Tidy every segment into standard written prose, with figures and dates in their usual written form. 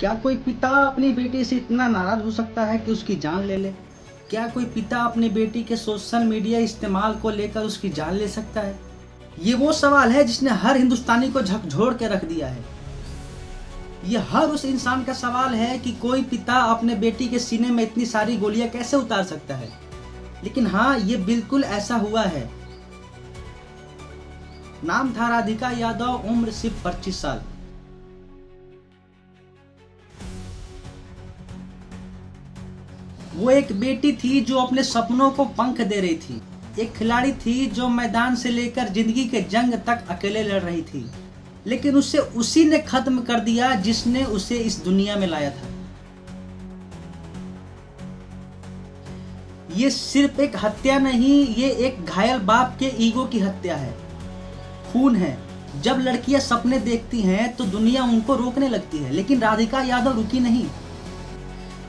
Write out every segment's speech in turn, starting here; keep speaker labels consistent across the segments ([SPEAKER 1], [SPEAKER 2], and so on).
[SPEAKER 1] क्या कोई पिता अपनी बेटी से इतना नाराज हो सकता है कि उसकी जान ले ले? क्या कोई पिता अपनी बेटी के सोशल मीडिया इस्तेमाल को लेकर उसकी जान ले सकता है? ये वो सवाल है जिसने हर हिंदुस्तानी को झकझोर के रख दिया है। ये हर उस इंसान का सवाल है कि कोई पिता अपने बेटी के सीने में इतनी सारी गोलियां कैसे उतार सकता है। लेकिन हाँ, ये बिल्कुल ऐसा हुआ है। नाम था राधिका यादव, उम्र सिर्फ 25 साल। वो एक बेटी थी जो अपने सपनों को पंख दे रही थी। एक खिलाड़ी थी जो मैदान से लेकर जिंदगी के जंग तक अकेले लड़ रही थी, लेकिन उसे उसी ने खत्म कर दिया जिसने उसे इस दुनिया में लाया था। ये सिर्फ एक हत्या नहीं, ये एक घायल बाप के ईगो की हत्या है, खून है। जब लड़कियां सपने देखती हैं तो दुनिया उनको रोकने लगती है, लेकिन राधिका यादव रुकी नहीं।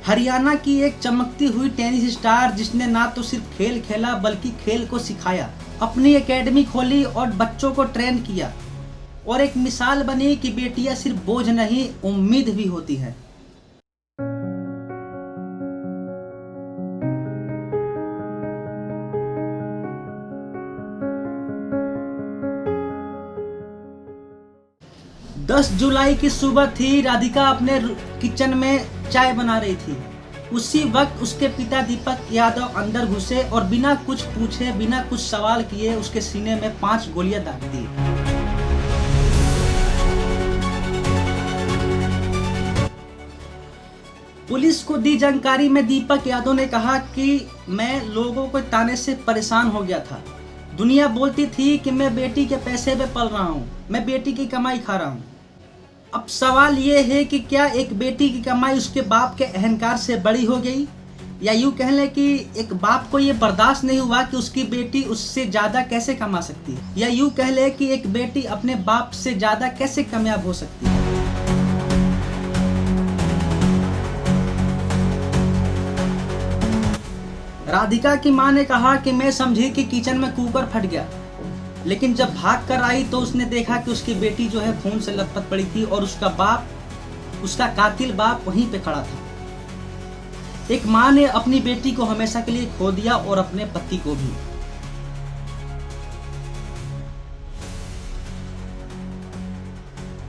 [SPEAKER 1] हरियाणा की एक चमकती हुई टेनिस स्टार जिसने ना तो सिर्फ खेल खेला बल्कि खेल को सिखाया, अपनी एकेडमी खोली और बच्चों को ट्रेन किया, और एक मिसाल बनी कि बेटियां सिर्फ बोझ नहीं, उम्मीद भी होती है। दस जुलाई की सुबह थी। राधिका अपने किचन में चाय बना रही थी। उसी वक्त उसके पिता दीपक यादव अंदर घुसे और बिना कुछ पूछे, बिना कुछ सवाल किए उसके सीने में 5 गोलियां दाग दी। पुलिस को दी जानकारी में दीपक यादव ने कहा कि मैं लोगों को ताने से परेशान हो गया था। दुनिया बोलती थी कि मैं बेटी के पैसे पे पल रहा हूँ, मैं बेटी की कमाई खा रहा हूँ। अब सवाल ये है कि क्या एक बेटी की कमाई उसके बाप के अहंकार से बड़ी हो गई, या यूँ कह लें कि एक बाप को ये बर्दाश्त नहीं हुआ कि उसकी बेटी उससे ज़्यादा कैसे कमा सकती है, या यूँ कह लें कि एक बेटी अपने बाप से ज़्यादा कैसे कामयाब हो सकती है। राधिका की मां ने कहा कि मैं समझी कि किचन में कुकर फट गया, लेकिन जब भाग कर आई तो उसने देखा कि उसकी बेटी जो है खून से लथपथ पड़ी थी और उसका कातिल बाप वहीं पे खड़ा था। एक मां ने अपनी बेटी को हमेशा के लिए खो दिया और अपने पति को भी।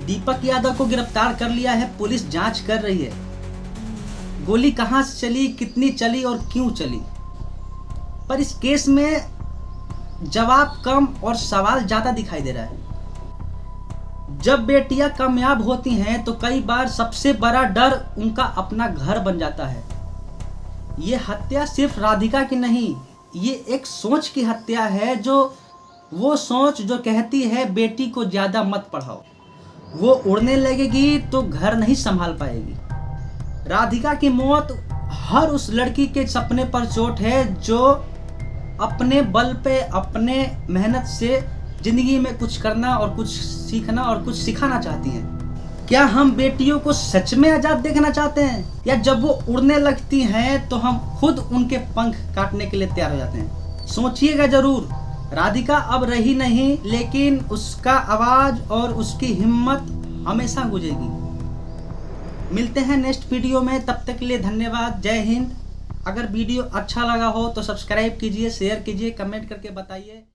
[SPEAKER 1] दीपक यादव को गिरफ्तार कर लिया है, पुलिस जांच कर रही है। गोली कहां से चली, कितनी चली और क्यों चली, पर इस केस में जवाब कम और सवाल ज्यादा दिखाई दे रहा है। जब बेटियां कामयाब होती हैं तो कई बार सबसे बड़ा डर उनका अपना घर बन जाता है। ये हत्या सिर्फ राधिका की नहीं, ये एक सोच की हत्या है, वो सोच जो कहती है बेटी को ज्यादा मत पढ़ाओ, वो उड़ने लगेगी तो घर नहीं संभाल पाएगी। राधिका की मौत हर उस लड़की के सपने पर चोट है जो अपने बल पे, अपने मेहनत से जिंदगी में कुछ करना और कुछ सीखना और कुछ सिखाना चाहती हैं। क्या हम बेटियों को सच में आजाद देखना चाहते हैं, या जब वो उड़ने लगती हैं तो हम खुद उनके पंख काटने के लिए तैयार हो जाते हैं? सोचिएगा जरूर। राधिका अब रही नहीं, लेकिन उसका आवाज और उसकी हिम्मत हमेशा गूंजेगी। मिलते हैं नेक्स्ट वीडियो में, तब तक के लिए धन्यवाद। जय हिंद। अगर वीडियो अच्छा लगा हो तो सब्सक्राइब कीजिए, शेयर कीजिए, कमेंट करके बताइए।